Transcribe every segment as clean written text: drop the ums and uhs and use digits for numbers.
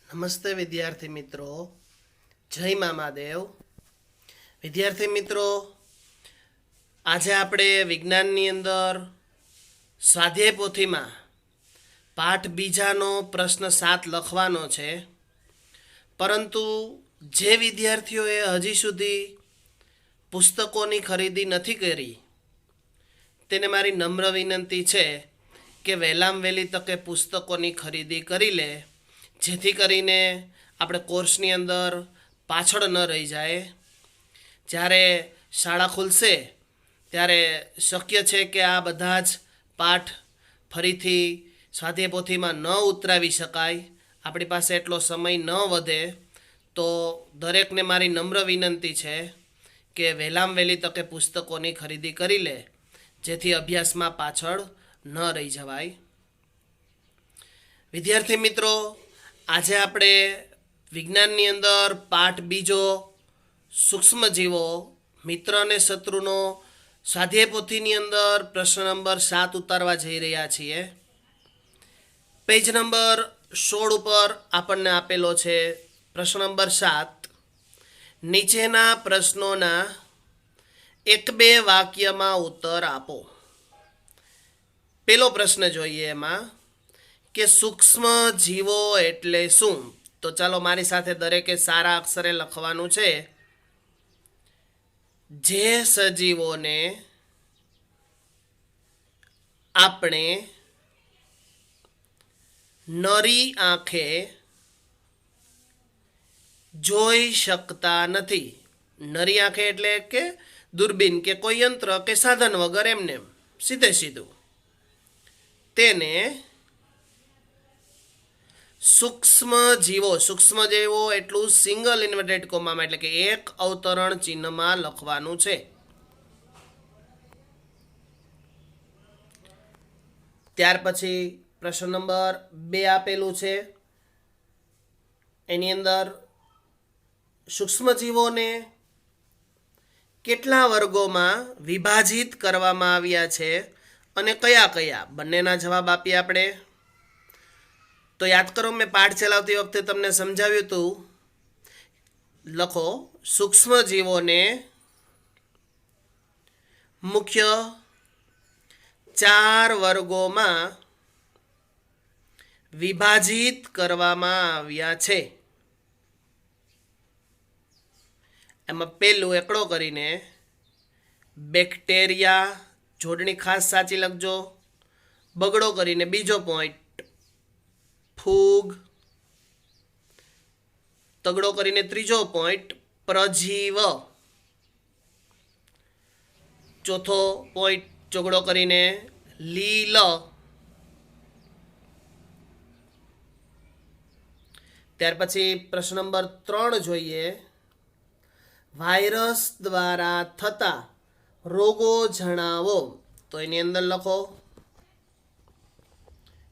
નમસ્તે વિદ્યાર્થી મિત્રો, જય મામાદેવ. વિદ્યાર્થી મિત્રો, આજે આપણે વિજ્ઞાનની અંદર સ્વાધ્યાય પોથીમાં પાઠ બીજાનો પ્રશ્ન 7 લખવાનો છે. પરંતુ જે વિદ્યાર્થીઓએ હજી સુધી પુસ્તકોની ખરીદી નથી કરી તેને મારી નમ્ર વિનંતી છે કે વહેલામાં વહેલી તકે પુસ્તકોની ખરીદી કરી લે, જેથી કરીને આપણે કોર્સની અંદર પાછળ ન રહી જાય. જ્યારે શાળા ખુલશે ત્યારે શક્ય છે કે આ બધા જ પાઠ ફરીથી સ્વાધ્યાય પોથીમાં ન ઉતરાવી શકાય, આપણી પાસે એટલો સમય ન વધે. તો દરેકને મારી નમ્ર વિનંતી છે કે વહેલામાં વહેલી તકે પુસ્તકોની ખરીદી કરી લે, જેથી અભ્યાસમાં પાછળ ન રહી જવાય. વિદ્યાર્થી મિત્રો, આજે આપણે વિજ્ઞાનની અંદર પાઠ બીજો સૂક્ષ્મજીવો મિત્ર અને શત્રુનો સ્વાધ્યાય પોથીની અંદર પ્રશ્ન નંબર 7 ઉતારવા જઈ રહ્યા છીએ. પેજ નંબર 16 ઉપર આપણને આપેલો છે પ્રશ્ન નંબર 7. નીચેના પ્રશ્નોના 1-2 વાક્યમાં ઉત્તર આપો. પેલો પ્રશ્ન જોઈએ એમાં કે સૂક્ષ્મ જીવો એટલે શું? તો ચાલો મારી સાથે દરેકે સારા અક્ષરે લખવાનું છે. જે સજીવોને આપણે નરી આંખે જોઈ શકતા નથી. નરી આંખે એટલે કે દૂરબીન કે કોઈ યંત્ર કે સાધન વગર એમને સીધે સીધું, તેને સૂક્ષ્મ જીવો એટલું સિંગલ ઇન્વર્ટેડ કોમામાં એટલે કે એક અવતરણ ચિહ્નમાં લખવાનું છે. ત્યાર પછી પ્રશ્ન નંબર 2 આપેલું છે. એની અંદર સૂક્ષ્મજીવોને કેટલા વર્ગોમાં વિભાજિત કરવામાં આવ્યા છે અને કયા કયા, બંનેના જવાબ આપીએ આપણે. તો યાદ કરો, મેં પાઠ ચલાવતી વખતે તમને સમજાવ્યું હતું. લખો, સૂક્ષ્મજીવોને મુખ્ય 4 વર્ગોમાં વિભાજિત કરવામાં આવ્યા છે. એમાં પહેલું એકડો કરીને બેક્ટેરિયા, જોડણી ખાસ સાચી લખજો. બગડો કરીને બીજો પોઈન્ટ ફૂગ. તગડો કરીને ત્રીજો પોઈન્ટ પ્રજીવ. ચોથો પોઈન્ટ ચોગડો કરીને લીલ. ત્યાર પછી પ્રશ્ન નંબર 3 જોઈએ. વાયરસ દ્વારા થતા રોગો જણાવો. તો એની અંદર લખો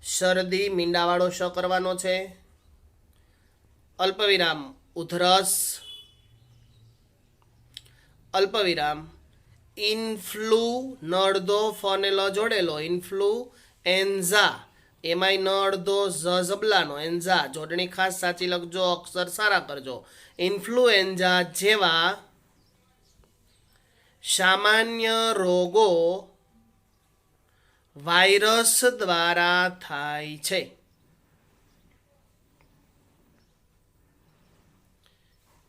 શરદી, મીંડાવાળો શ કરવાનો છે. અલ્પવિરામ ઉધરસ. અલ્પવિરામ ઇન્ફ્લુ, નડદો ફને લ જોડેલો ઇન્ફ્લુએન્ઝા, એમાંય ન અડધો ઝબલાનો એન્ઝા, જોડણી ખાસ સાચી લખજો, અક્ષર સારા કરજો. ઇન્ફ્લુએન્ઝા જેવા સામાન્ય રોગો વાયરસ દ્વારા થાય છે.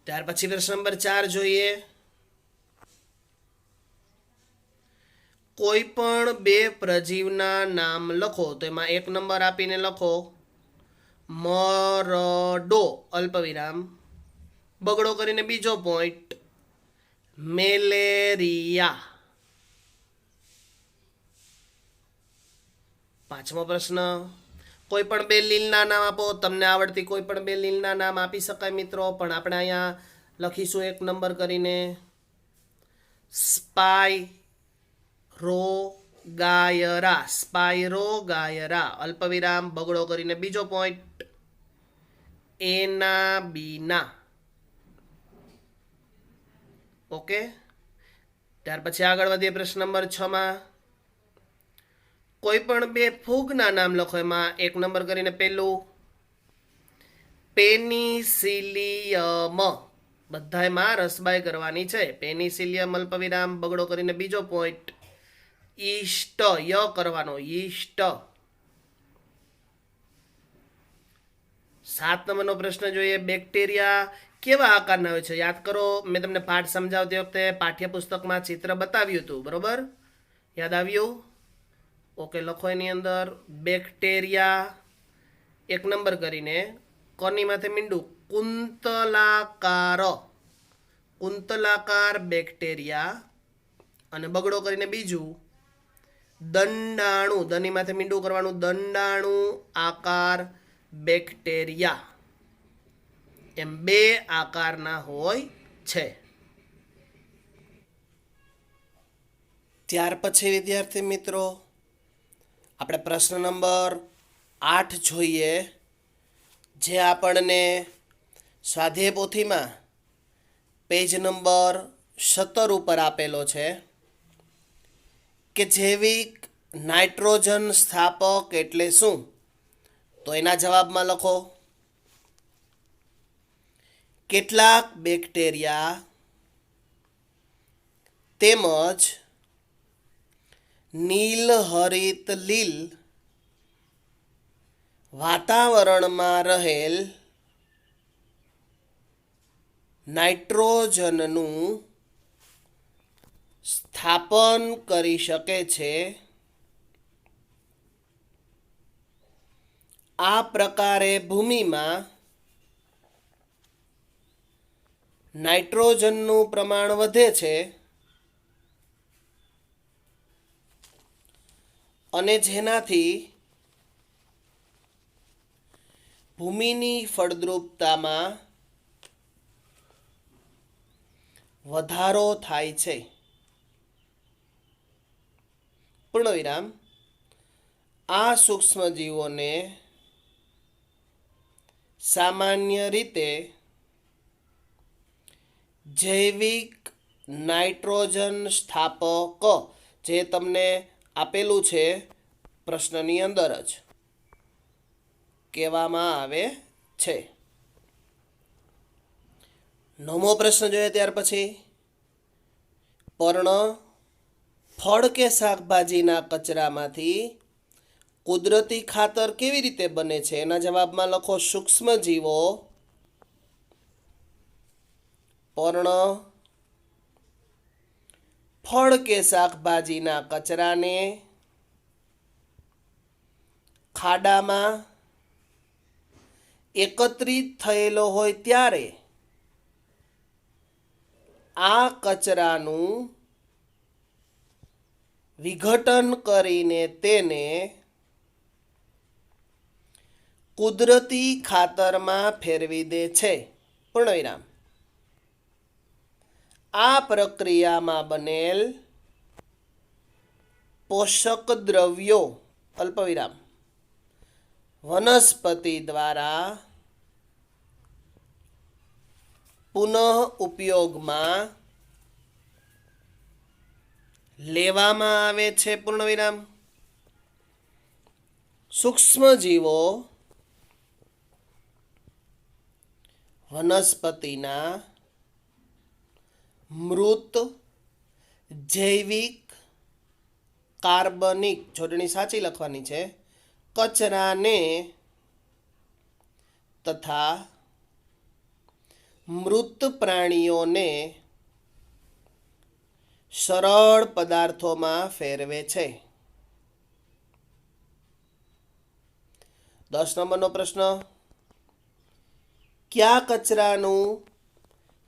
ત્યાર પછી પ્રશ્ન નંબર 4 જોઈએ. કોઈ પણ 2 પ્રજીવના નામ લખો. તો એમાં 1 નંબર આપીને લખો મરડો, અલ્પવિરામ, બગડો કરીને બીજો પોઈન્ટ મેલેરિયા. 5મો પ્રશ્ન, કોઈ પણ 2 લીલના નામ આપો. તમને આવડતી કોઈ પણ 2 લીલના નામ આપી શકાય મિત્રો, પણ આપણે અહીંયા લખીશું 1 નંબર કરીને સ્પાયરોગાયરા. સ્પાયરોગાયરા, અલ્પવિરામ, બગડો કરીને બીજો પોઈન્ટ એનાબીના. ઓકે. ત્યાર પછી આગળ વધીએ પ્રશ્ન નંબર 6માં. કોઈ પણ 2 ફૂગના નામ લખો. એમાં 1 નંબર કરીને પહેલું પેનિસિલિયમ, બધાયમાં રસબાઈ કરવાની છે. પેનિસિલિયમ અલ્પવિરામ બગડો કરીને બીજો પોઈન્ટ, ઈસ્ટ ય કરવાનો, ઈસ્ટ. 7 નંબરનો પ્રશ્ન જોઈએ. બેક્ટેરિયા કેવા આકારના હોય છે? યાદ કરો, મેં તમને પાઠ સમજાવતી વખતે પાઠ્યપુસ્તકમાં ચિત્ર બતાવ્યું હતું, બરોબર? યાદ આવ્યું? ઓકે, લખો એની અંદર બેક્ટેરિયા 1 નંબર કરીને કોની માથે મીંડું, કુંતલાકાર, કુંતલાકાર બેક્ટેરિયા. અને બગડો કરીને બીજું દંડાણુ, દની માથે મીંડું કરવાનું, દંડાણુ આકાર બેક્ટેરિયા. એમ 2 આકારના હોય છે. ત્યાર પછી વિદ્યાર્થી મિત્રો આપણે પ્રશ્ન નંબર 8 જોઈએ, જે આપણને સ્વાધ્યાય પોથીમાં પેજ નંબર 17 ઉપર આપેલો છે કે જૈવિક નાઇટ્રોજન સ્થાપક એટલે શું? તો એના જવાબમાં લખો, કેટલાક બેક્ટેરિયા તેમજ નીલહરિત લીલ વાતાવરણમાં રહેલ નાઇટ્રોજનનું સ્થાપન કરી શકે છે. આ પ્રકારે ભૂમિમાં નાઇટ્રોજનનું પ્રમાણ વધે છે અને જેનાથી ભૂમિની ફળદ્રુપતામાં વધારો થાય છે. પૂર્ણવિરામ. આ સૂક્ષ્મજીવોને સામાન્ય રીતે જૈવિક નાઇટ્રોજન સ્થાપક, જે તમને આપેલું છે પ્રશ્નની અંદર જ, કહેવામાં આવે છે. 9મો પ્રશ્ન જોઈએ ત્યાર પછી. પર્ણ, ફળ કે શાકભાજીના કચરામાંથી કુદરતી ખાતર કેવી રીતે બને છે? એના જવાબમાં લખો, સૂક્ષ્મજીવો પર્ણ, ફળ કે શાકભાજીના કચરાને ખાડામાં એકત્રિત થયેલો હોય ત્યારે આ કચરાનું વિઘટન કરીને તેને કુદરતી ખાતરમાં ફેરવી દે છે. પૂર્ણવિરામ. આ પ્રક્રિયામાં બનેલ પોષક દ્રવ્યો અલ્પવિરામ વનસ્પતિ દ્વારા પુનઃ ઉપયોગમાં લેવામાં આવે છે. પૂર્ણવિરામ. સૂક્ષ્મજીવો વનસ્પતિના મૃત જૈવિક કાર્બનિક, જોડણી સાચી લખવાની છે, કચરાને તથા મૃત પ્રાણીઓને સરળ પદાર્થોમાં ફેરવે છે. 10 નંબરનો પ્રશ્ન. કયા કચરાનું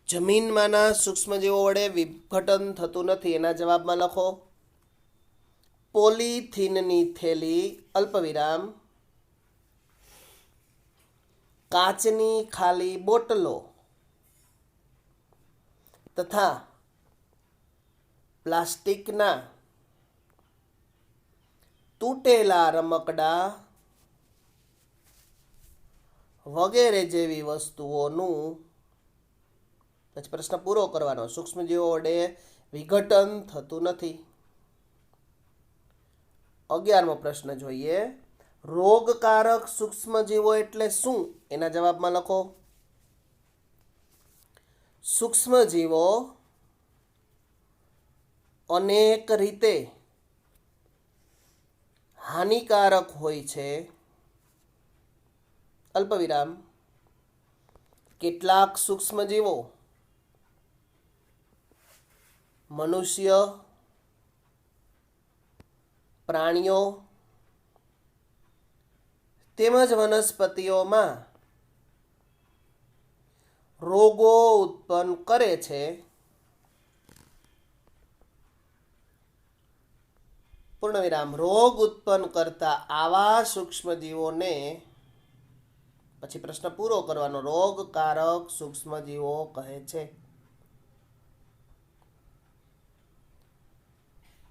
જમીનમાંના સૂક્ષ્મજીવો વડે વિઘટન થતું નથી? એના જવાબમાં લખો, પોલિથીનની થેલી અલ્પવિરામ, કાચની ખાલી બોટલો તથા પ્લાસ્ટિકના તૂટેલા રમકડા વગેરે જેવી વસ્તુઓનું, પછી પ્રશ્ન પૂરો કરવાનો, સૂક્ષ્મજીવો વડે વિઘટન થતું નથી. 11મો પ્રશ્ન જોઈએ. રોગકારક સૂક્ષ્મજીવો એટલે શું? એના જવાબમાં લખો સૂક્ષ્મજીવો અનેક રીતે હાનિકારક હોય છે. અલ્પવિરામ કેટલાક સૂક્ષ્મજીવો મનુષ્ય, પ્રાણીઓ તેમજ વનસ્પતિઓમાં રોગો ઉત્પન્ન કરે છે. પૂર્ણવિરામ રોગ ઉત્પન્ન કરતા આવા સૂક્ષ્મજીવોને, પછી પ્રશ્ન પૂરો કરવાનો, રોગકારક સૂક્ષ્મજીવો કહે છે.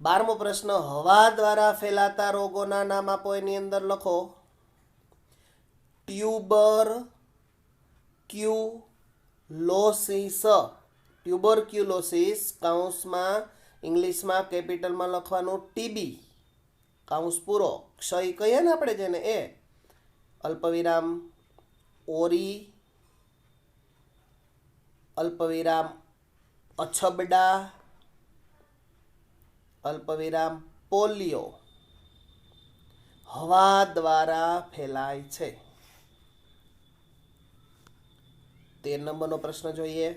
12મો પ્રશ્ન, હવા દ્વારા ફેલાતા રોગોના નામ આપો. એની અંદર લખો ટ્યુબરક્યુલોસિસ. ટ્યુબરક્યુલોસિસ કૌંસમાં ઇંગ્લિશમાં કેપિટલમાં લખવાનું ટીબી કૌંસ પૂરો. ક્ષય કહીએ ને આપણે જેને, એ અલ્પવિરામ ઓરી અલ્પવિરામ અછબડા અલ્પવિરામ પોલિયો હવા દ્વારા ફેલાય છે. 13 નંબરનો પ્રશ્ન જોઈએ.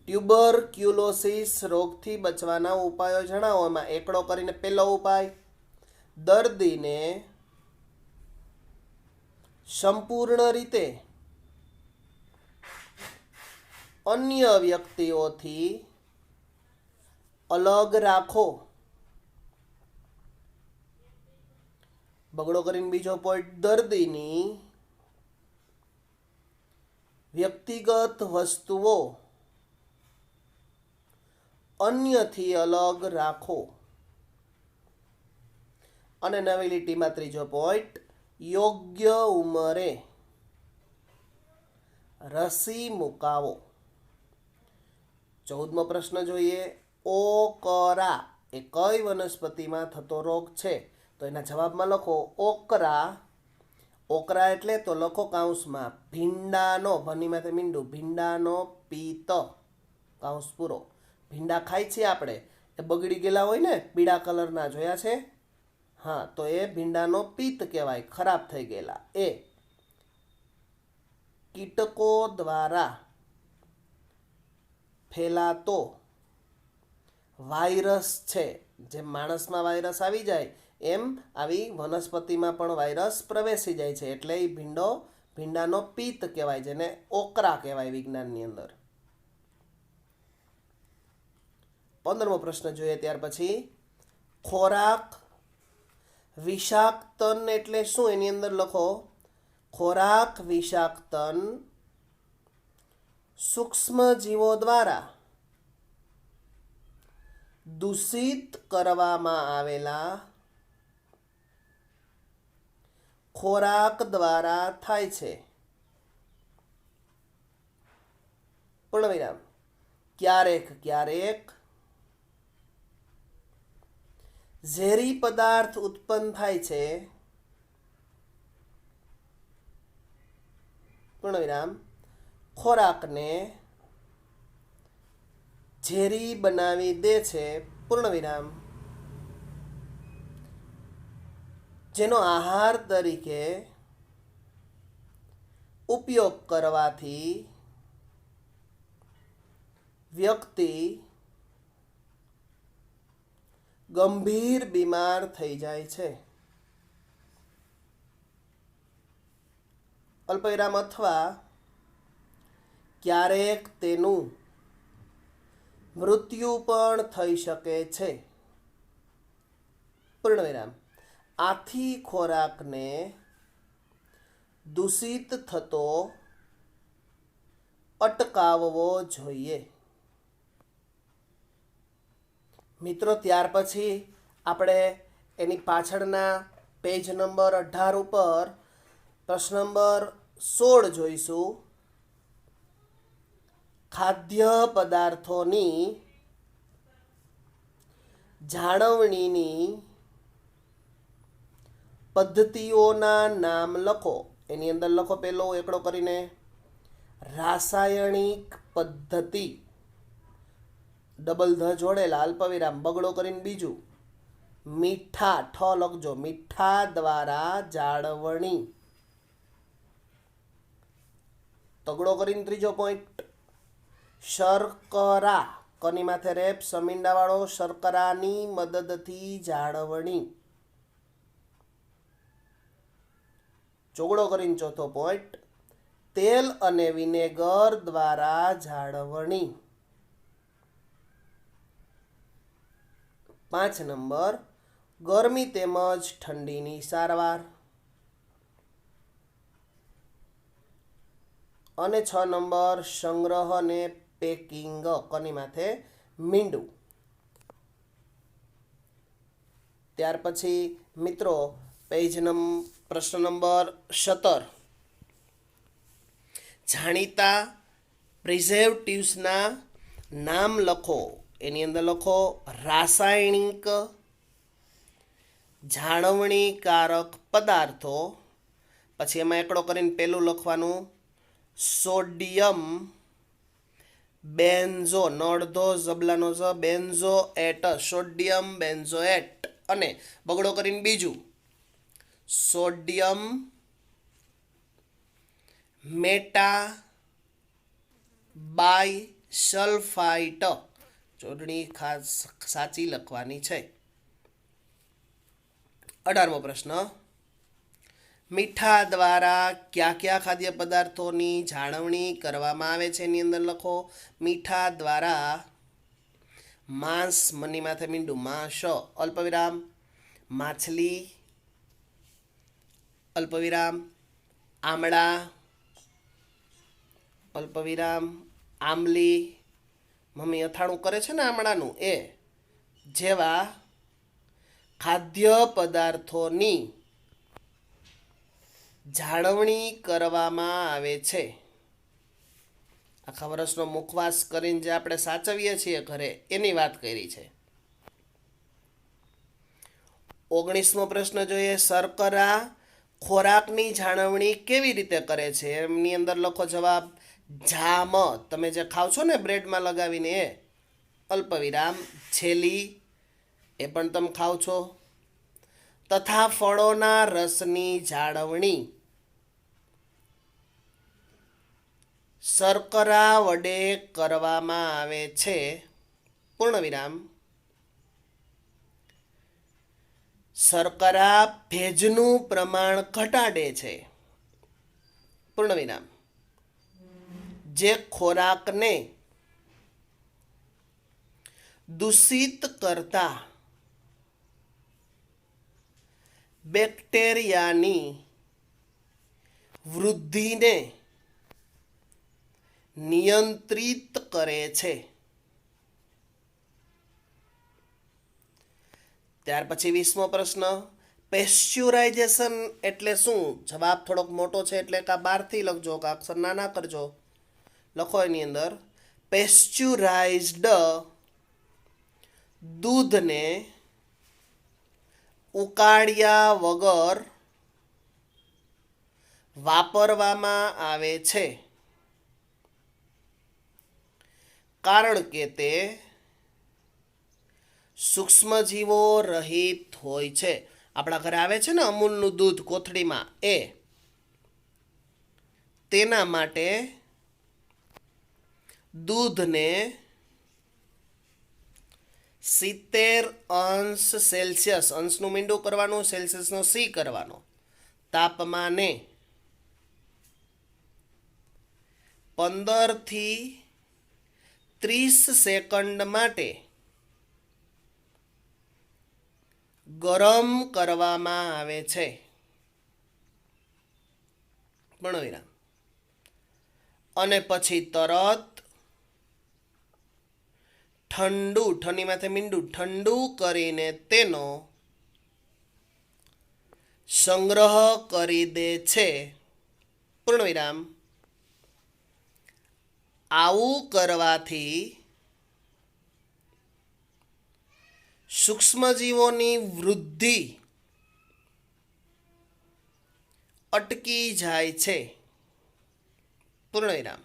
ટ્યુબરક્યુલોસિસ રોગથી બચવાના ઉપાયો જણાવો. એમાં એકડો કરીને પહેલો ઉપાય, દર્દીને સંપૂર્ણ રીતે અન્ય વ્યક્તિઓથી અલગ રાખો. બગડો કરીને બીજો પોઈન્ટ, દર્દીની વ્યક્તિગત વસ્તુઓ અન્યથી અલગ રાખો. અને નવી લીટીમાં ત્રીજો પોઈન્ટ, યોગ્ય ઉંમરે રસી મુકાવો. 14મો પ્રશ્ન જોઈએ. ઓકરા એ કઈ વનસ્પતિમાં થતો રોગ છે? તો એના જવાબમાં લખો ઓકરા. ઓકરા એટલે તો લખો કૌંસમાં ભીંડાનો, ભનીમાંથી મીંડું, ભીંડાનો પિત્ત કૌંસ પૂરો. ભીંડા ખાય છે આપણે, એ બગડી ગયેલા હોય ને, પીળા કલરના, જોયા છે? હા, તો એ ભીંડાનો પિત્ત કહેવાય, ખરાબ થઈ ગયેલા. એ કીટકો દ્વારા ફેલાતો વાયરસ છે. જેમ માણસમાં વાયરસ આવી જાય એમ આવી વનસ્પતિમાં પણ વાયરસ પ્રવેશી જાય છે, એટલે એ ભીંડાનો પિત્ત કહેવાય, જેને ઓકરા કહેવાય વિજ્ઞાનની અંદર. 15મો પ્રશ્ન જોઈએ. ત્યાર પછી ખોરાક વિષાક્તન એટલે શું? એની અંદર લખો ખોરાક વિષાક્તન સૂક્ષ્મજીવો દ્વારા દૂષિત કરવામાં આવેલા ખોરાક દ્વારા થાય છે. પૂર્ણવિરામ ક્યારેક ક્યારેક ઝેરી પદાર્થ ઉત્પન્ન થાય છે. પૂર્ણવિરામ ખોરાકને ઝેરી બનાવી દે છે. પૂર્ણવિરામ જેનો આહાર તરીકે ઉપયોગ કરવાથી વ્યક્તિ ગંભીર બીમાર થઈ જાય છે. અલ્પવિરામ અથવા ક્યારેક તેનું મૃત્યુ પણ થઈ શકે છે. પૂર્ણવિરામ આથી ખોરાકને દૂષિત થતો અટકાવવો જોઈએ. મિત્રો, ત્યાર પછી આપણે એની પાછળના પેજ નંબર 18 ઉપર પ્રશ્ન નંબર 16 જોઈશું. ખાદ્ય પદાર્થોની જાળવણીની પદ્ધતિઓના નામ લખો. એની અંદર લખો પેલો એકડો કરીને રાસાયણિક પદ્ધતિ, ડબલ ધ જોડેલા, અલ્પવિરામ, બગડો કરીને બીજું, મીઠા, ઠ લખજો, મીઠા દ્વારા જાળવણી, તગડો કરીને ત્રીજો પોઈન્ટ, શર્કરા, કની માથે રેપ, સમીંડાવાળો, શર્કરાની મદદથી જાળવણી, ચોગડો કરીને ચોથો પોઈન્ટ, તેલ અને વિનેગર દ્વારા જાળવણી. 5 નંબર, ગરમી તેમજ ઠંડીની સારવાર. અને 6 નંબર, સંગ્રહ અને પેકિંગ, કની માથે મીંડું. ત્યાર પછી મિત્રો પ્રશ્ન નંબર 17, જાણીતા પ્રિઝર્વેટિવ્સના નામ લખો. એની અંદર લખો રાસાયણિક જાળવણીકારક પદાર્થો, પછી એમાં એકડો કરીને પેલું લખવાનું સોડિયમ બેન્ઝો, નળધો જબલાનો જ, બેન્ઝોએટ, સોડિયમ બેન્ઝોએટ, અને બગડો કરીને બીજું સોડિયમ મેટા બાય સલ્ફાઇટ. જોડણી ખાસ સાચી લખવાની છે. 18મો પ્રશ્ન, મીઠા દ્વારા કયા કયા ખાદ્ય પદાર્થોની જાળવણી કરવામાં આવે છે? એની અંદર લખો મીઠા દ્વારા માંસ, મની માથે મીંડું, માંસ, અલ્પવિરામ, માછલી, અલ્પવિરામ, આમળા, અલ્પવિરામ, આંબલી, મમ્મી અથાણું કરે છે ને આમળાનું, એ જેવા ખાદ્ય પદાર્થોની જાળવણી કરવામાં આવે છે. આખા વર્ષનો મુખવાસ કરીને જે આપણે સાચવીએ છીએ ઘરે, એની વાત કરી છે. 19મો પ્રશ્ન જોઈએ, શર્કરા ખોરાકની જાળવણી કેવી રીતે કરે છે? એમની અંદર લખો જવાબ જામ, તમે જે ખાવ છો ને બ્રેડમાં લગાવીને, એ અલ્પવિરામ, છેલી, એ પણ તમે ખાવ છો, તથા ફળોના રસની જાળવણી શર્કરા વડે કરવામાં આવે છે. પૂર્ણવિરામ, શર્કરા ભેજનું પ્રમાણ ઘટાડે છે. પૂર્ણવિરામ, જે ખોરાકને દૂષિત કરતા બેક્ટેરિયાની વૃદ્ધિને નિયંત્રિત કરે છે. ત્યાર પછી 20મો પ્રશ્ન, પેસ્ચ્યુરાઇઝેશન એટલે શું? જવાબ થોડોક મોટો છે એટલે કાં બહારથી લખજો, કાં અક્ષર નાના કરજો. લખો એની અંદર પેસ્ચ્યુરાઇઝ્ડ દૂધને ઉકાળ્યા વગર વાપરવામાં આવે છે, કારણ કે તે સૂક્ષ્મજીવો રહિત હોય છે. આપણા ઘરે આવે છે ને અમૂલનું દૂધ કોથળીમાં, એ તેના માટે દૂધને 70°C, અંશનું મીંડું કરવાનું, સેલ્સિયસનો સી કરવાનો, તાપમાને 15 થી 30 સેકન્ડ માટે ગરમ કરવામાં આવે છે. પૂર્ણવિરામ, અને પછી તરત ઠંડુ, ઠંડી માથે મીંડું, ઠંડુ કરીને તેનો સંગ્રહ કરી દે છે. પૂર્ણવિરામ, આવું કરવાથી સૂક્ષ્મજીવોની વૃદ્ધિ અટકી જાય છે પૂર્ણ વિરામ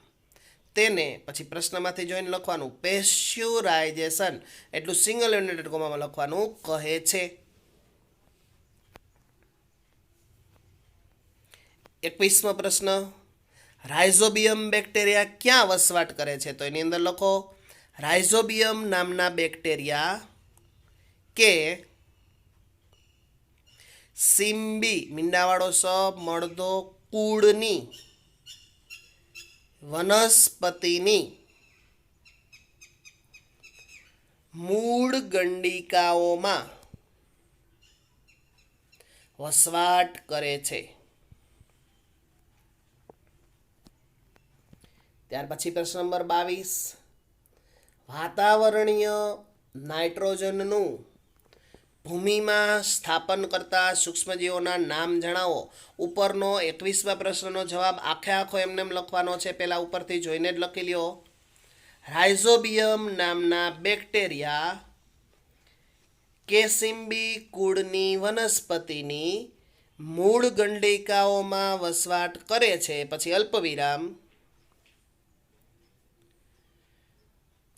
તેને પછી પ્રશ્નમાંથી જોઈને લખવાનું પેસ્ચ્યુરાઇઝેશન એટલું સિંગલ યુનિટેડ કોમામાં લખવાનું કહે છે. 21મો પ્રશ્ન, રાઇઝોબિયમ બેક્ટેરિયા ક્યાં વસવાટ કરે છે? તો એની અંદર લખો રાઇઝોબિયમ નામના બેક્ટેરિયા કે સિમ્બી મીંડાવાળો સ મળદો કુળની વનસ્પતિની મૂળ ગંડિકાઓમાં વસવાટ કરે છે. ત્યાર પછી પ્રશ્ન નંબર 22, વાતાવરણીય નાઇટ્રોજનનું ભૂમિમાં સ્થાપન કરતા સૂક્ષ્મજીવોના નામ જણાવો. ઉપરનો 21મા પ્રશ્નનો જવાબ આખે આખો એમને લખવાનો છે. પહેલાં ઉપરથી જોઈને જ લખી લ્યો. રાઇઝોબિયમ નામના બેક્ટેરિયા કેસિમ્બી કુળની વનસ્પતિની મૂળ ગંડિકાઓમાં વસવાટ કરે છે. પછી અલ્પવિરામ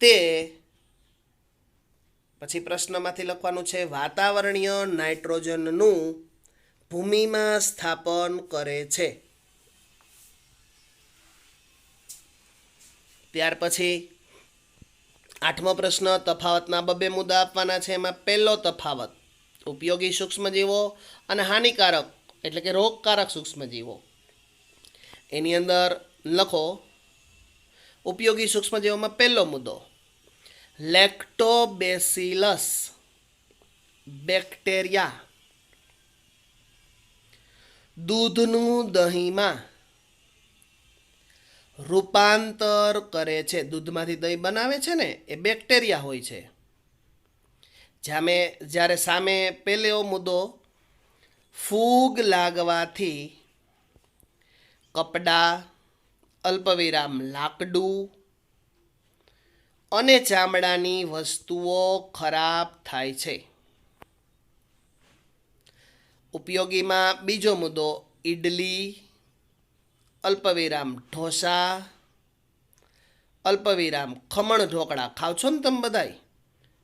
તે પછી પ્રશ્નમાંથી લખવાનું છે વાતાવરણીય નાઇટ્રોજનનું ભૂમિમાં સ્થાપન કરે છે. ત્યાર પછી 8મો પ્રશ્ન, તફાવતના 2 મુદ્દા આપવાના છે. એમાં પહેલો તફાવત ઉપયોગી સૂક્ષ્મજીવો અને હાનિકારક એટલે કે રોગકારક સૂક્ષ્મજીવો. એની અંદર લખો ઉપયોગી સૂક્ષ્મજીવોમાં પહેલો મુદ્દો લેક્ટોબેસિલસ બેક્ટેરિયા દૂધનું દહીંમાં રૂપાંતર કરે છે. દૂધમાંથી દહીં બનાવે છે ને એ બેક્ટેરિયા હોય છે. જ્યારે સામે પહેલો મુદ્દો ફૂગ લાગવાથી કપડાં અલ્પવિરામ લાકડું અને ચામડાની વસ્તુઓ ખરાબ થાય છે. ઉપયોગીમાં બીજો મુદ્દો ઈડલી અલ્પવિરામ ઢોસા અલ્પવિરામ ખમણ ઢોકળા ખાવ છો ને તમે બધાય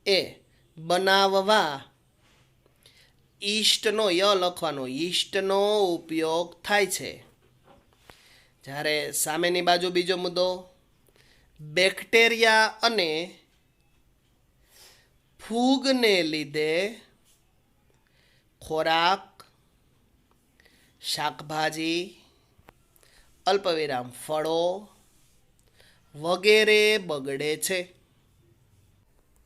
એ બનાવવા ઈસ્ટનો ય લખવાનો ઈસ્ટનો ઉપયોગ થાય છે. જ્યારે સામેની બાજુ બીજો મુદ્દો બેક્ટેરિયા અને ફૂગને લીધે ખોરાક શાકભાજી અલ્પવિરામ ફળો વગેરે બગડે છે.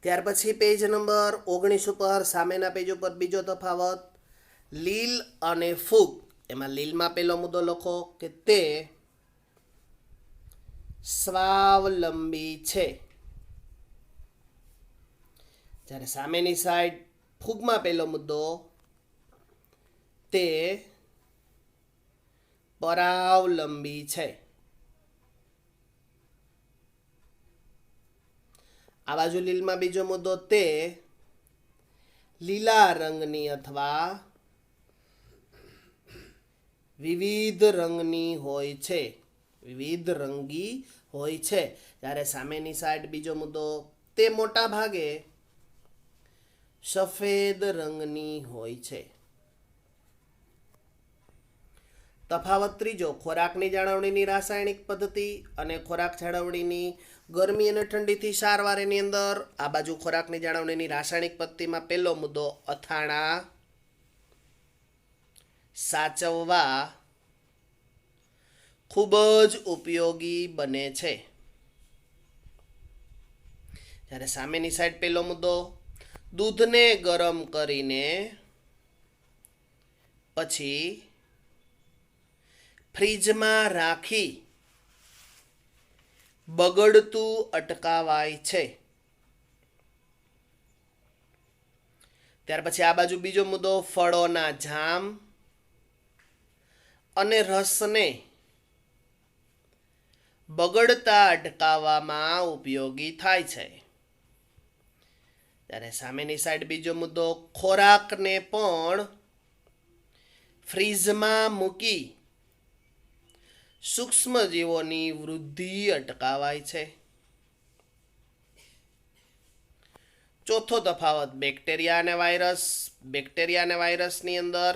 ત્યાર પછી પેજ નંબર 19 ઉપર સામેના પેજ ઉપર બીજો તફાવત લીલ અને ફૂગ. એમાં લીલમાં પહેલો મુદ્દો લખો કે તે સ્વાવલંબી છે. જ્યારે સામેની સાઈડ ફૂગમાં પહેલો મુદ્દો તે પરાવલંબી છે. આ બાજુ લીલમાં બીજો મુદ્દો તે લીલા રંગની અથવા વિવિધ રંગની હોય છે. વિવિધ રંગી હોય છે. જ્યારે સામેની સાઈડ બીજો મુદ્દો તે મોટા ભાગે સફેદ રંગની હોય છે. તફાવત ત્રીજો ખોરાકની જાળવણીની રાસાયણિક પદ્ધતિ અને ખોરાક જાળવણીની ગરમી અને ઠંડીથી સારવાર. એની અંદર આ બાજુ ખોરાકની જાળવણીની રાસાયણિક પદ્ધતિમાં પહેલો મુદ્દો અથાણા સાચવવા ખૂબ જ ઉપયોગી બને છે. જ્યારે સામેની સાઈડ પહેલો મુદ્દો દૂધને ગરમ કરીને પછી ફ્રીજમાં રાખી બગડતું અટકાવાય છે. ત્યાર પછી આ બાજુ બીજો મુદ્દો ફળોના જામ અને રસને બગડતા અટકાવવામાં ઉપયોગી થાય છે. ત્યારે સામેની સાઈડ બીજો મુદ્દો ખોરાકને પણ ફ્રીઝમાં મૂકી સૂક્ષ્મજીવોની વૃદ્ધિ અટકાવાય છે. ચોથો તફાવત બેક્ટેરિયા અને વાયરસ. બેક્ટેરિયા અને વાયરસની અંદર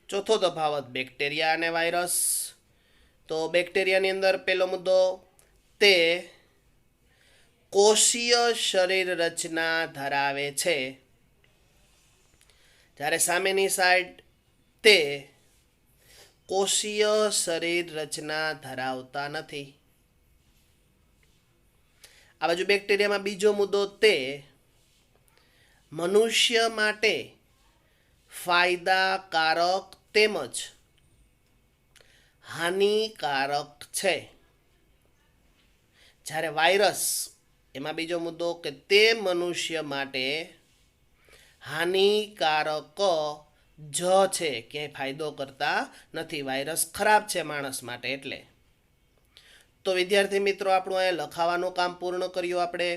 ચોથો તફાવત બેક્ટેરિયા અને વાયરસ. તો બેક્ટેરિયાની અંદર પહેલો મુદ્દો, તે કોષીય શરીર રચના ધરાવે છે, જ્યારે સામેની સાઈડ તે કોષીય શરીર રચના ધરાવતા નથી. આ બાજુ બેક્ટેરિયામાં બીજો મુદ્દો, તે મનુષ્ય માટે ફાયદાકારક તેમજ હાનિકારક છે, જ્યારે વાયરસ એમાં બીજો મુદ્દો કે તે મનુષ્ય માટે હાનિકારક જ છે, ક્યાંય ફાયદો કરતા નથી. વાયરસ ખરાબ છે માણસ માટે. એટલે તો વિદ્યાર્થી મિત્રો આપણું અહીંયા લખાવાનું કામ પૂર્ણ કર્યું આપણે.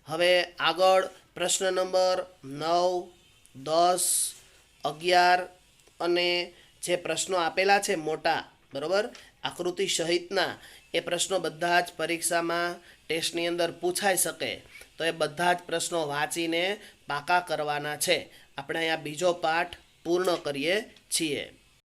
હવે આગળ પ્રશ્ન નંબર 9, 10, 11 અને જે પ્રશ્નો આપેલા છે મોટા, બરોબર, આકૃતિ સહિતના, એ પ્રશ્નો બધા જ પરીક્ષામાં ટેસ્ટની અંદર પૂછાઈ શકે. તો એ બધા જ પ્રશ્નો વાંચીને પાકા કરવાના છે. આપણે અહીંયા બીજો પાઠ પૂર્ણ કરીએ છીએ.